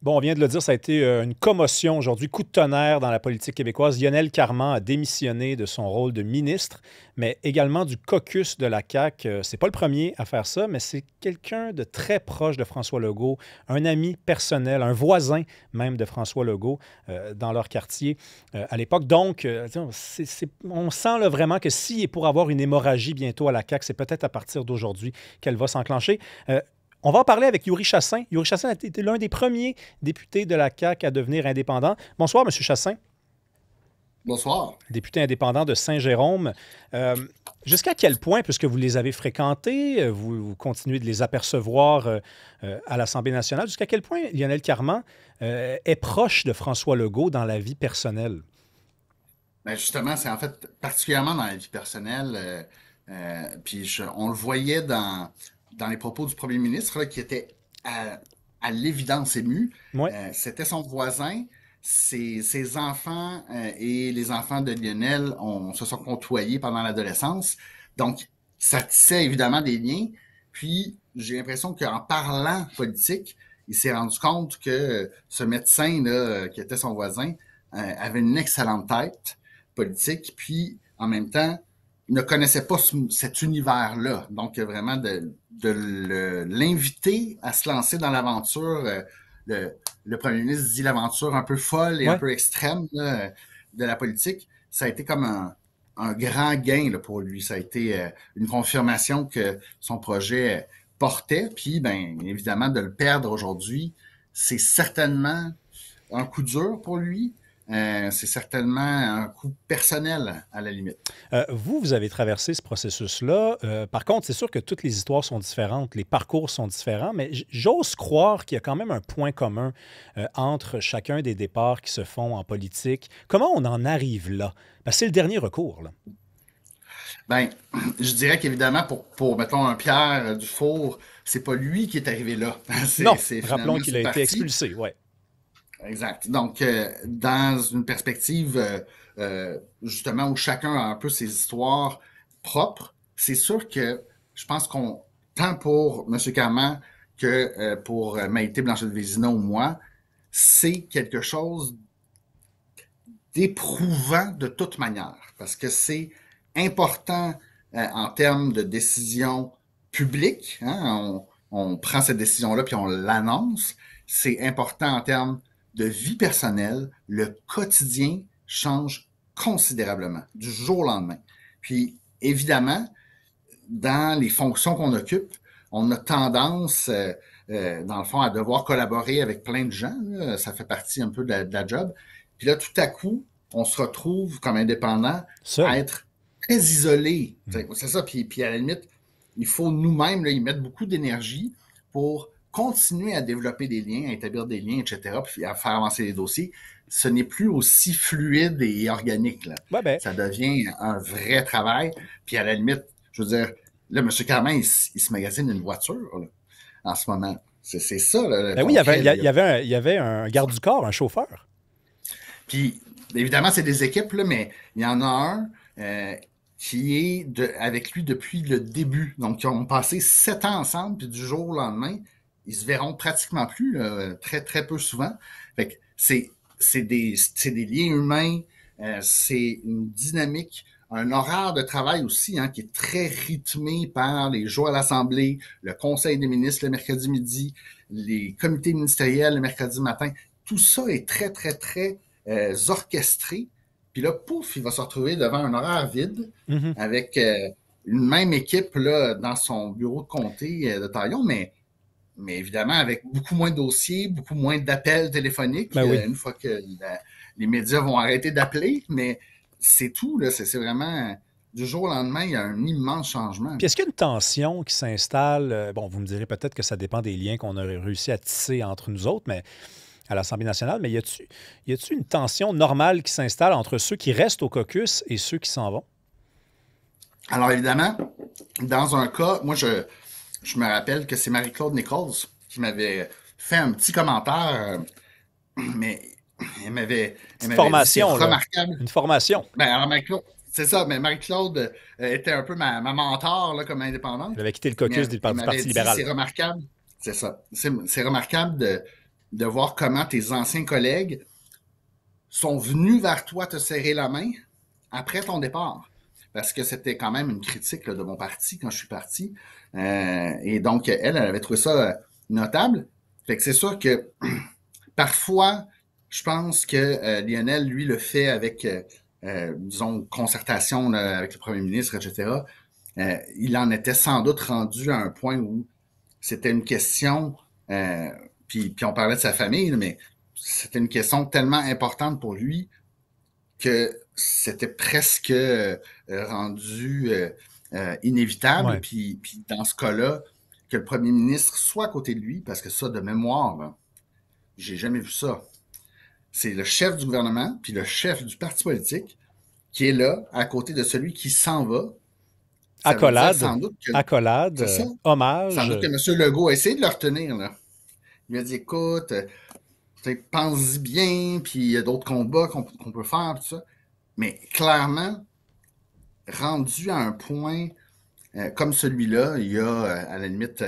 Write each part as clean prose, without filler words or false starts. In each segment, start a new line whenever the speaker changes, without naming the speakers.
Bon, on vient de le dire, ça a été une commotion aujourd'hui, coup de tonnerre dans la politique québécoise. Lionel Carman a démissionné de son rôle de ministre, mais également du caucus de la CAQ. C'est pas le premier à faire ça, mais c'est quelqu'un de très proche de François Legault, un ami personnel, un voisin même de François Legault dans leur quartier à l'époque. Donc, on sent là, vraiment que s'il est pour avoir une hémorragie bientôt à la CAQ, c'est peut-être à partir d'aujourd'hui qu'elle va s'enclencher. On va en parler avec Yuri Chassin. Yuri Chassin a été l'un des premiers députés de la CAQ à devenir indépendant. Bonsoir, M. Chassin,
Bonsoir.
député indépendant de Saint-Jérôme. Euh, Jusqu'à quel point, puisque vous les avez fréquentés, vous continuez de les apercevoir à l'Assemblée nationale, jusqu'à quel point Lionel Carman est proche de François Legault dans la vie personnelle?
Ben justement, c'est en fait particulièrement dans la vie personnelle, puis on le voyait dans les propos du premier ministre là, qui était à l'évidence ému.
Oui.
C'était son voisin. Ses enfants et les enfants de Lionel se sont côtoyés pendant l'adolescence. Donc, ça tissait évidemment des liens. Puis, j'ai l'impression qu'en parlant politique, il s'est rendu compte que ce médecin là, qui était son voisin avait une excellente tête politique, puis en même temps, il ne connaissait pas cet univers-là. Donc, vraiment, de l'inviter à se lancer dans l'aventure, le premier ministre dit l'aventure un peu folle et un
Ouais.
peu extrême là, de la politique, ça a été comme un grand gain là, pour lui. Ça a été une confirmation que son projet portait, puis, bien évidemment, de le perdre aujourd'hui, c'est certainement un coup dur pour lui. C'est certainement un coup personnel à la limite.
Vous avez traversé ce processus-là. Par contre, c'est sûr que toutes les histoires sont différentes, les parcours sont différents, mais j'ose croire qu'il y a quand même un point commun entre chacun des départs qui se font en politique. Comment on en arrive là? Parce que c'est le dernier recours, là.
Ben, je dirais qu'évidemment, mettons, un Pierre Dufour, c'est pas lui qui est arrivé là.
Non, rappelons
Finalement,
qu'il a
c'est
été
parti.
expulsé, ouais.
Exact. Donc, dans une perspective, justement, où chacun a un peu ses histoires propres, c'est sûr que je pense tant pour M. Carman que pour Maïté Blanchette-Vézina ou moi, c'est quelque chose d'éprouvant de toute manière, parce que c'est important en termes de décision publique. Hein, on prend cette décision-là puis on l'annonce. C'est important en termes de vie personnelle. Le quotidien change considérablement du jour au lendemain. Puis, évidemment, dans les fonctions qu'on occupe, on a tendance, dans le fond, à devoir collaborer avec plein de gens. Là. Ça fait partie un peu de la job. Puis là, tout à coup, on se retrouve comme indépendant à
Seul.
être très isolé.
Hmm.
C'est ça. Puis à la limite, il faut nous-mêmes là, y mettre beaucoup d'énergie pour continuer à développer des liens, à établir des liens, etc., puis à faire avancer les dossiers. Ce n'est plus aussi fluide et organique. Là.
Ouais, ben,
Ça devient un vrai travail. Puis à la limite, je veux dire, là, M. Carman, il se magasine une voiture là, en ce moment. C'est ça le
ben oui, il y avait,
concret. Là.
il y avait un garde du corps, un chauffeur.
Puis, évidemment, c'est des équipes, là, mais il y en a un qui est avec lui depuis le début. Donc, ils ont passé 7 ans ensemble, puis du jour au lendemain, ils se verront pratiquement plus, là, très, très peu souvent. Fait que c'est des liens humains, c'est une dynamique, un horaire de travail aussi hein, qui est très rythmé par les jours à l'Assemblée, le Conseil des ministres le mercredi midi, les comités ministériels le mercredi matin. Tout ça est très, très, très orchestré. Puis là, pouf, il va se retrouver devant un horaire vide
Mhm.
avec une même équipe là, dans son bureau de comté de Taillon, mais évidemment avec beaucoup moins de dossiers, beaucoup moins d'appels téléphoniques,
Ben oui.
une fois que les médias vont arrêter d'appeler, mais c'est tout, là, c'est vraiment du jour au lendemain, il y a un immense changement.
Puis est-ce qu'il y a une tension qui s'installe? Bon, vous me direz peut-être que ça dépend des liens qu'on aurait réussi à tisser entre nous autres, mais à l'Assemblée nationale, mais y a-tu une tension normale qui s'installe entre ceux qui restent au caucus et ceux qui s'en vont?
Alors évidemment, dans un cas, je me rappelle que c'est Marie-Claude Nichols qui m'avait fait un petit commentaire, mais elle
Petite
m'avait dit c'est
formation, là.
remarquable.
Une formation.
Ben, alors Marie-Claude, c'est ça, mais Marie-Claude était un peu ma mentor là, comme
Elle
indépendante,
avait quitté le
mais
caucus
elle
du
m'avait
Parti
dit
libéral.
c'est remarquable, c'est ça, c'est remarquable de voir comment tes anciens collègues sont venus vers toi te serrer la main après ton départ. Parce que c'était quand même une critique là, de mon parti quand je suis parti. Et donc, elle avait trouvé ça notable. Fait que c'est sûr que parfois, je pense que Lionel, lui, le fait avec, disons, concertation là, avec le premier ministre, etc. Il en était sans doute rendu à un point où c'était une question, puis on parlait de sa famille, mais c'était une question tellement importante pour lui que c'était presque rendu inévitable.
Ouais.
Puis dans ce cas-là, que le premier ministre soit à côté de lui, parce que ça, de mémoire, là, j'ai jamais vu ça. C'est le chef du gouvernement, puis le chef du parti politique qui est là, à côté de celui qui s'en va. Ça veut dire
Accolade,
sans doute que,
accolade,
c'est ça, sans
hommage.
doute que M. Legault a essayé de le retenir, là. Il lui a dit, écoute, pense-y bien, puis il y a d'autres combats qu'on peut faire, tout ça. Mais clairement, rendu à un point comme celui-là, il y a à la limite,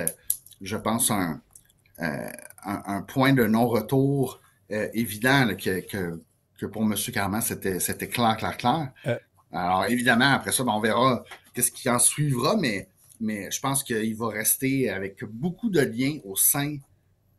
je pense, euh, un point de non-retour évident là, que pour M. Carman, c'était clair, clair, clair.
Euh,
Alors évidemment, après ça, ben, on verra qu'est-ce qui en suivra, mais je pense qu'il va rester avec beaucoup de liens au sein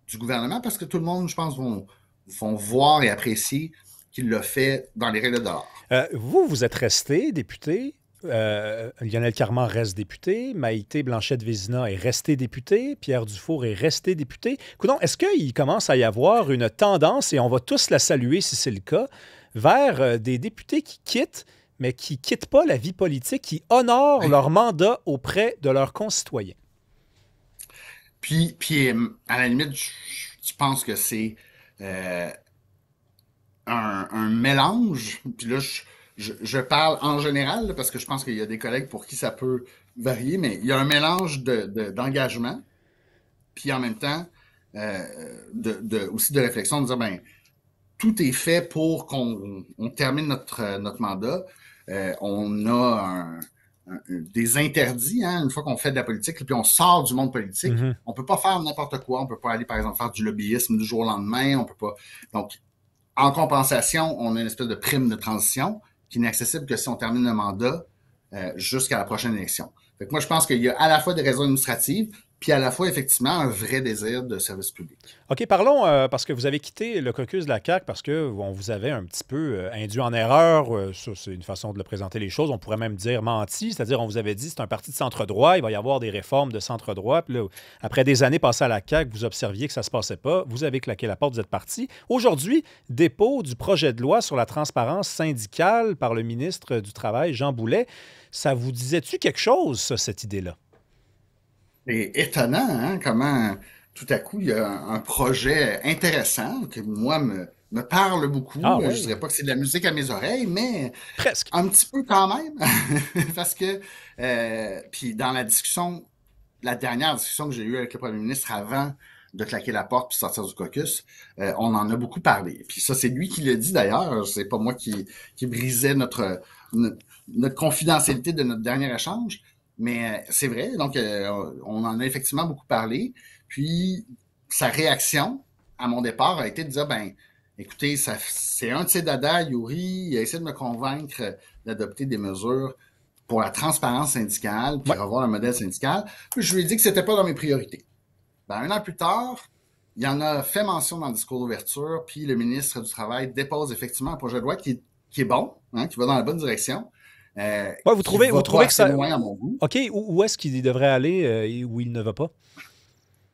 du gouvernement parce que tout le monde, je pense, vont voir et apprécier qu'il l'a fait dans les règles de l'art.
vous, vous êtes resté député. Lionel Carman reste député. Maïté Blanchette-Vézina est resté député. Pierre Dufour est resté député. Coudonc, est-ce qu'il commence à y avoir une tendance, et on va tous la saluer si c'est le cas, vers des députés qui quittent, mais qui ne quittent pas la vie politique, qui honorent
Ouais.
leur mandat auprès de leurs concitoyens?
Puis à la limite, je pense que c'est euh, un mélange. Puis là, je parle en général là, parce que je pense qu'il y a des collègues pour qui ça peut varier, mais il y a un mélange d'engagement, puis en même temps aussi de réflexion, de dire ben tout est fait pour qu'on termine notre mandat. On a des interdits, hein, une fois qu'on fait de la politique, puis on sort du monde politique.
Mhm.
On peut pas faire n'importe quoi. On peut pas aller, par exemple, faire du lobbyisme du jour au lendemain. On peut pas. Donc, en compensation, on a une espèce de prime de transition qui n'est accessible que si on termine le mandat jusqu'à la prochaine élection. Fait que moi, je pense qu'il y a à la fois des raisons administratives, puis à la fois, effectivement, un vrai désir de service public.
OK, parlons, parce que vous avez quitté le caucus de la CAQ parce qu'on vous avait un petit peu induit en erreur. Ça, c'est une façon de le présenter les choses. On pourrait même dire menti, c'est-à-dire on vous avait dit c'est un parti de centre-droit, il va y avoir des réformes de centre-droit. Puis là, après des années passées à la CAQ, vous observiez que ça ne se passait pas. Vous avez claqué la porte, vous êtes parti. Aujourd'hui, dépôt du projet de loi sur la transparence syndicale par le ministre du Travail, Jean Boulet. Ça vous disait-tu quelque chose, ça, cette idée-là?
C'est étonnant, hein, comment tout à coup il y a un projet intéressant qui, moi, me parle beaucoup.
Ah
Je
oui,
dirais pas que c'est de la musique à mes oreilles, mais
presque.
un petit peu quand même. Parce que, puis dans la dernière discussion que j'ai eue avec le premier ministre avant de claquer la porte puis sortir du caucus, on en a beaucoup parlé. Puis ça, c'est lui qui l'a dit d'ailleurs. C'est pas moi qui brisais notre confidentialité de notre dernier échange. Mais c'est vrai, donc on en a effectivement beaucoup parlé. Puis sa réaction à mon départ a été de dire, ben, écoutez, c'est un de ses dadas, Yuri, il a essayé de me convaincre d'adopter des mesures pour la transparence syndicale, puis
Ouais.
revoir le modèle syndical. Puis je lui ai dit que c'était pas dans mes priorités. Ben, un an plus tard, il en a fait mention dans le discours d'ouverture, puis le ministre du Travail dépose effectivement un projet de loi qui est bon, hein, qui va dans la bonne direction,
Ouais,
qui
vous
va pas
trouvez que
assez
ça.
loin à mon goût.
OK, où est-ce qu'il devrait aller et où il ne va pas?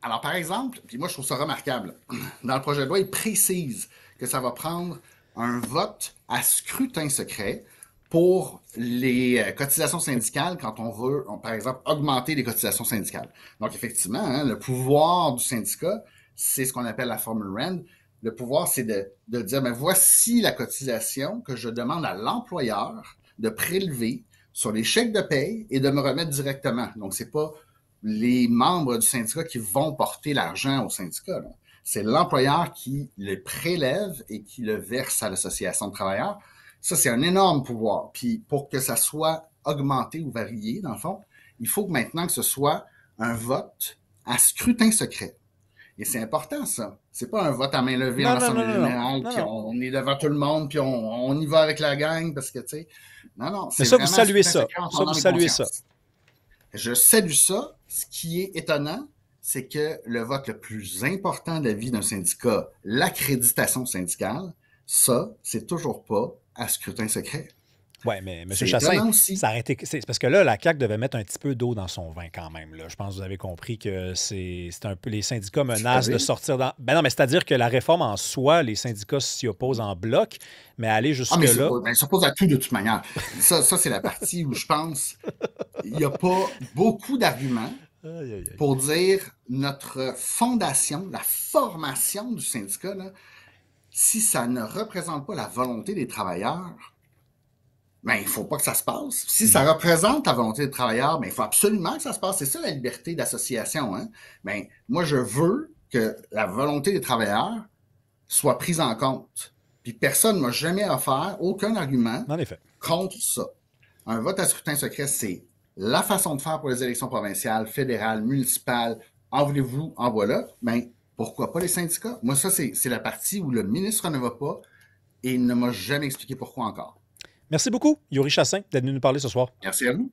Alors, par exemple, puis moi, je trouve ça remarquable, dans le projet de loi, il précise que ça va prendre un vote à scrutin secret pour les cotisations syndicales quand on veut, par exemple, augmenter les cotisations syndicales. Donc, effectivement, hein, le pouvoir du syndicat, c'est ce qu'on appelle la formule RAND. Le pouvoir, c'est de dire, ben, voici la cotisation que je demande à l'employeur de prélever sur les chèques de paye et de me remettre directement. Donc, c'est pas les membres du syndicat qui vont porter l'argent au syndicat. Là. C'est l'employeur qui le prélève et qui le verse à l'association de travailleurs. Ça, c'est un énorme pouvoir. Puis pour que ça soit augmenté ou varié, dans le fond, il faut que maintenant que ce soit un vote à scrutin secret. Et c'est important, ça. C'est pas un vote à main levée
Non,
en
non, non,
Assemblée
non, non.
générale,
Non,
puis
non.
on est devant tout le monde, puis on y va avec la gang, parce que, tu sais, non, non,
Mais
c'est
ça, vous
vraiment un
saluez
scrutin
ça.
secret en
Ça,
son
vous
âme et
saluez ça.
conscience. Je salue ça. Ce qui est étonnant, c'est que le vote le plus important de la vie d'un syndicat, l'accréditation syndicale, ça, c'est toujours pas à scrutin secret.
Oui, mais M.
C'est
Chassin,
étonnant aussi.
ça aurait été. C'est parce que là, la CAQ devait mettre un petit peu d'eau dans son vin quand même. Là. Je pense que vous avez compris que c'est un peu. Les syndicats menacent de
C'est-à-dire?
sortir dans. Ben non, mais c'est-à-dire que la réforme en soi, les syndicats s'y opposent en bloc, mais aller
Ah, mais
jusque-là.
ben, ça pose à tout de toute manière. Ça c'est la partie où je pense il n'y a pas beaucoup d'arguments
Aïe, aïe, aïe.
pour dire notre fondation, la formation du syndicat, là, si ça ne représente pas la volonté des travailleurs, ben, il ne faut pas que ça se passe. Si ça
Non.
représente la volonté des travailleurs, ben, il faut absolument que ça se passe. C'est ça la liberté d'association. Hein? Ben, moi, je veux que la volonté des travailleurs soit prise en compte. Puis personne ne m'a jamais offert aucun argument
En effet.
contre ça. Un vote à scrutin secret, c'est la façon de faire pour les élections provinciales, fédérales, municipales. En voulez-vous, en voilà. Ben, pourquoi pas les syndicats? Moi, ça, c'est la partie où le ministre ne va pas et il ne m'a jamais expliqué pourquoi encore.
Merci beaucoup, Yuri Chassin, d'être venu nous parler ce soir.
Merci à vous.